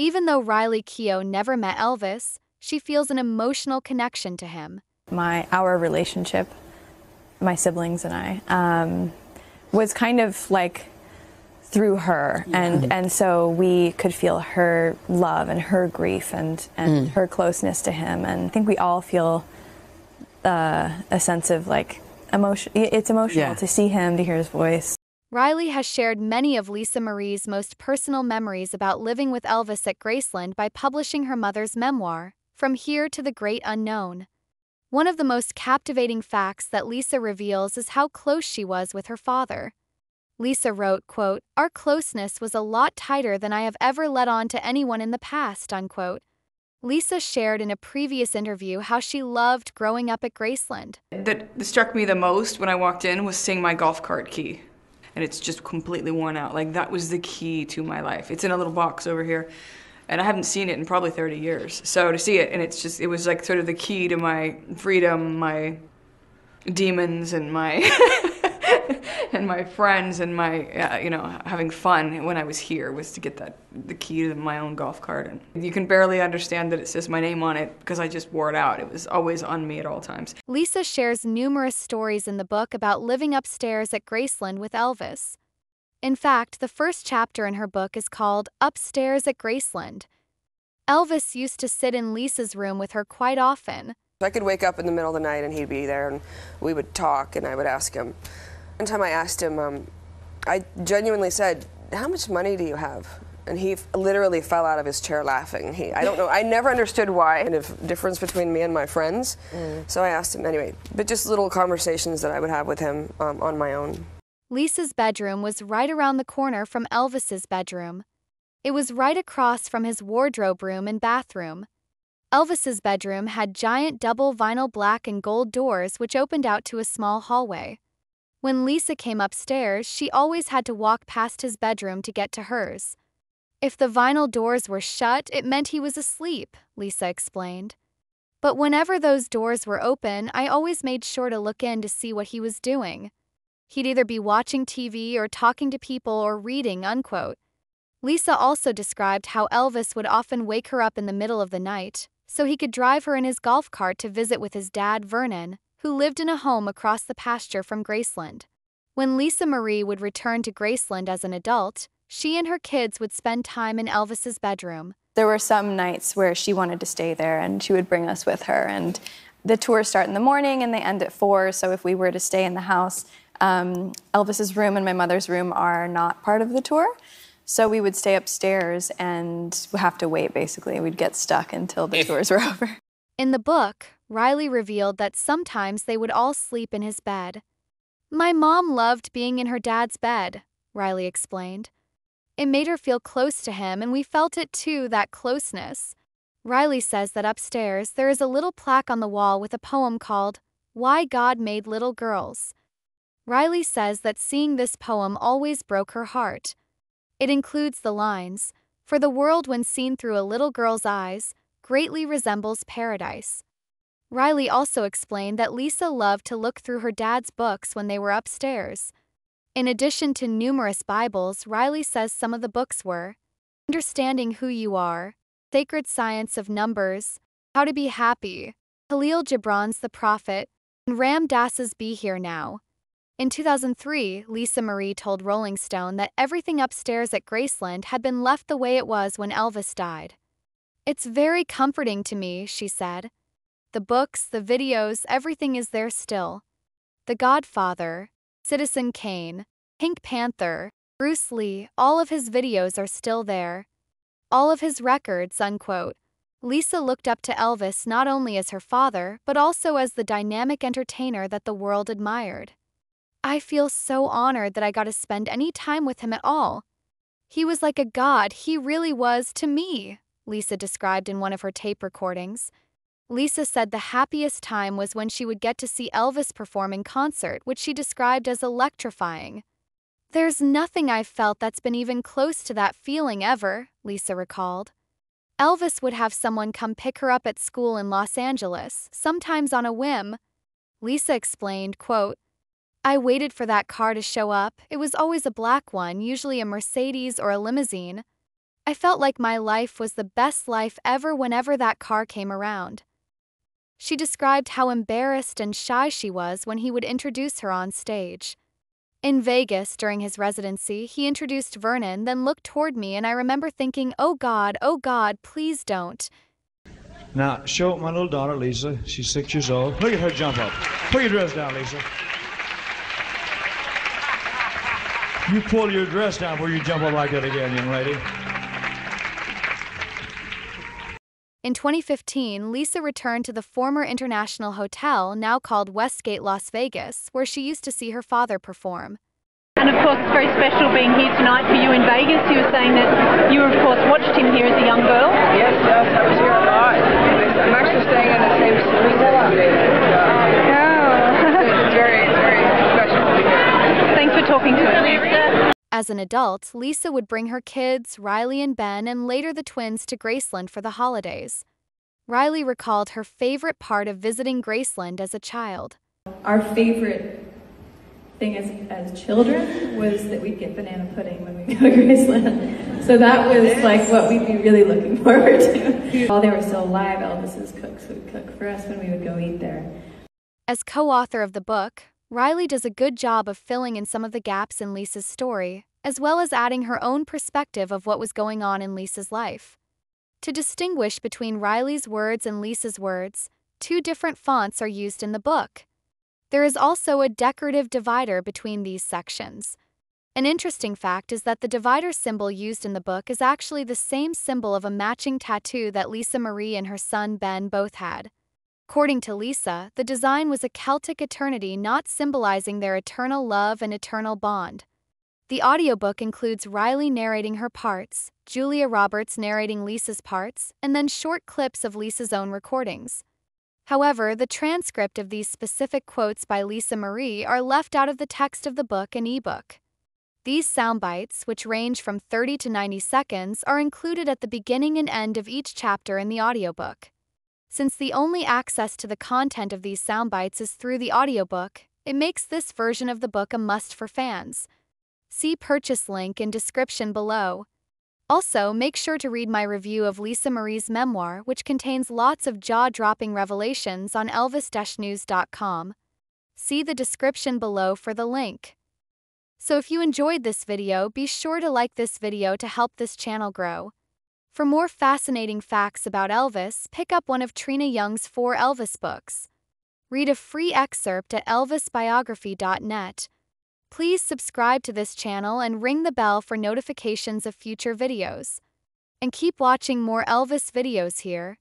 Even though Riley Keough never met Elvis, she feels an emotional connection to him. Our relationship, my siblings and I, was kind of like through her, and so we could feel her love and her grief and her closeness to him, and I think we all feel a sense of like emotion. It's emotional to see him, to hear his voice. Riley has shared many of Lisa Marie's most personal memories about living with Elvis at Graceland by publishing her mother's memoir, From Here to the Great Unknown. One of the most captivating facts that Lisa reveals is how close she was with her father. Lisa wrote, quote, "Our closeness was a lot tighter than I have ever let on to anyone in the past," unquote. Lisa shared in a previous interview how she loved growing up at Graceland. That struck me the most when I walked in was seeing my golf cart key. And it's just completely worn out. Like, that was the key to my life. It's in a little box over here, and I haven't seen it in probably 30 years. So to see it, and it was like sort of the key to my freedom, my demons, and my and my friends, and my having fun when I was here, was to get the key to my own golf cart. And you can barely understand that it says my name on it because I just wore it out. It was always on me at all times. Lisa shares numerous stories in the book about living upstairs at Graceland with Elvis. In fact, the first chapter in her book is called Upstairs at Graceland. Elvis used to sit in Lisa's room with her quite often. I could wake up in the middle of the night and he'd be there, and we would talk, and I would ask him. One time I asked him, I genuinely said, "How much money do you have?" And he literally fell out of his chair laughing. I don't know, I never understood why, and the difference between me and my friends. So I asked him anyway, but just little conversations that I would have with him on my own. Lisa's bedroom was right around the corner from Elvis's bedroom. It was right across from his wardrobe room and bathroom. Elvis's bedroom had giant double vinyl black and gold doors which opened out to a small hallway. When Lisa came upstairs, she always had to walk past his bedroom to get to hers. If the vinyl doors were shut, it meant he was asleep, Lisa explained. But whenever those doors were open, I always made sure to look in to see what he was doing. He'd either be watching TV or talking to people or reading, unquote. Lisa also described how Elvis would often wake her up in the middle of the night, so he could drive her in his golf cart to visit with his dad, Vernon, who lived in a home across the pasture from Graceland. When Lisa Marie would return to Graceland as an adult, she and her kids would spend time in Elvis's bedroom. There were some nights where she wanted to stay there, and she would bring us with her. And the tours start in the morning, and they end at 4, so if we were to stay in the house, Elvis's room and my mother's room are not part of the tour. So we would stay upstairs and have to wait, basically. We'd get stuck until the tours were over. In the book, Riley revealed that sometimes they would all sleep in his bed. "My mom loved being in her dad's bed," Riley explained. "It made her feel close to him, and we felt it too, that closeness." Riley says that upstairs there is a little plaque on the wall with a poem called Why God Made Little Girls. Riley says that seeing this poem always broke her heart. It includes the lines, "For the world when seen through a little girl's eyes, greatly resembles paradise." Riley also explained that Lisa loved to look through her dad's books when they were upstairs. In addition to numerous Bibles, Riley says some of the books were Understanding Who You Are, Sacred Science of Numbers, How to Be Happy, Khalil Gibran's The Prophet, and Ram Dass's Be Here Now. In 2003, Lisa Marie told Rolling Stone that everything upstairs at Graceland had been left the way it was when Elvis died. "It's very comforting to me," she said. "The books, the videos, everything is there still. The Godfather, Citizen Kane, Pink Panther, Bruce Lee, all of his videos are still there. All of his records," unquote. Lisa looked up to Elvis not only as her father, but also as the dynamic entertainer that the world admired. "I feel so honored that I got to spend any time with him at all. He was like a god, he really was to me," Lisa described in one of her tape recordings. Lisa said the happiest time was when she would get to see Elvis perform in concert, which she described as electrifying. "There's nothing I've felt that's been even close to that feeling ever," Lisa recalled. Elvis would have someone come pick her up at school in Los Angeles, sometimes on a whim. Lisa explained, quote, "I waited for that car to show up. It was always a black one, usually a Mercedes or a limousine. I felt like my life was the best life ever whenever that car came around. She described how embarrassed and shy she was when he would introduce her on stage. In Vegas, during his residency, he introduced Vernon, then looked toward me, and I remember thinking, oh God, please don't. Now, show my little daughter, Lisa. She's 6 years old. Look at her jump up. Put your dress down, Lisa. You pull your dress down before you jump up like that again, young lady. In 2015, Lisa returned to the former International Hotel, now called Westgate Las Vegas, where she used to see her father perform. And of course it's very special being here tonight for you in Vegas. You were saying that you of course watched him here as a young girl. Yes, I was here a lot. I'm actually staying in the same suite today. It's very special to be here. Thanks for talking to us. As an adult, Lisa would bring her kids, Riley and Ben, and later the twins, to Graceland for the holidays. Riley recalled her favorite part of visiting Graceland as a child. Our favorite thing as children was that we'd get banana pudding when we go to Graceland. So that was like what we'd be really looking forward to. While they were still alive, Elvis's cooks would cook for us when we would go eat there. As co-author of the book, Riley does a good job of filling in some of the gaps in Lisa's story, as well as adding her own perspective of what was going on in Lisa's life. To distinguish between Riley's words and Lisa's words, 2 different fonts are used in the book. There is also a decorative divider between these sections. An interesting fact is that the divider symbol used in the book is actually the same symbol of a matching tattoo that Lisa Marie and her son Ben both had. According to Lisa, the design was a Celtic eternity knot symbolizing their eternal love and eternal bond. The audiobook includes Riley narrating her parts, Julia Roberts narrating Lisa's parts, and then short clips of Lisa's own recordings. However, the transcript of these specific quotes by Lisa Marie are left out of the text of the book and ebook. These soundbites, which range from 30 to 90 seconds, are included at the beginning and end of each chapter in the audiobook. Since the only access to the content of these soundbites is through the audiobook, it makes this version of the book a must for fans. See purchase link in description below. Also, make sure to read my review of Lisa Marie's memoir, which contains lots of jaw-dropping revelations, on elvis-news.com. See the description below for the link. So if you enjoyed this video, be sure to like this video to help this channel grow. For more fascinating facts about Elvis, pick up one of Trina Young's 4 Elvis books. Read a free excerpt at elvisbiography.net. Please subscribe to this channel and ring the bell for notifications of future videos. And keep watching more Elvis videos here.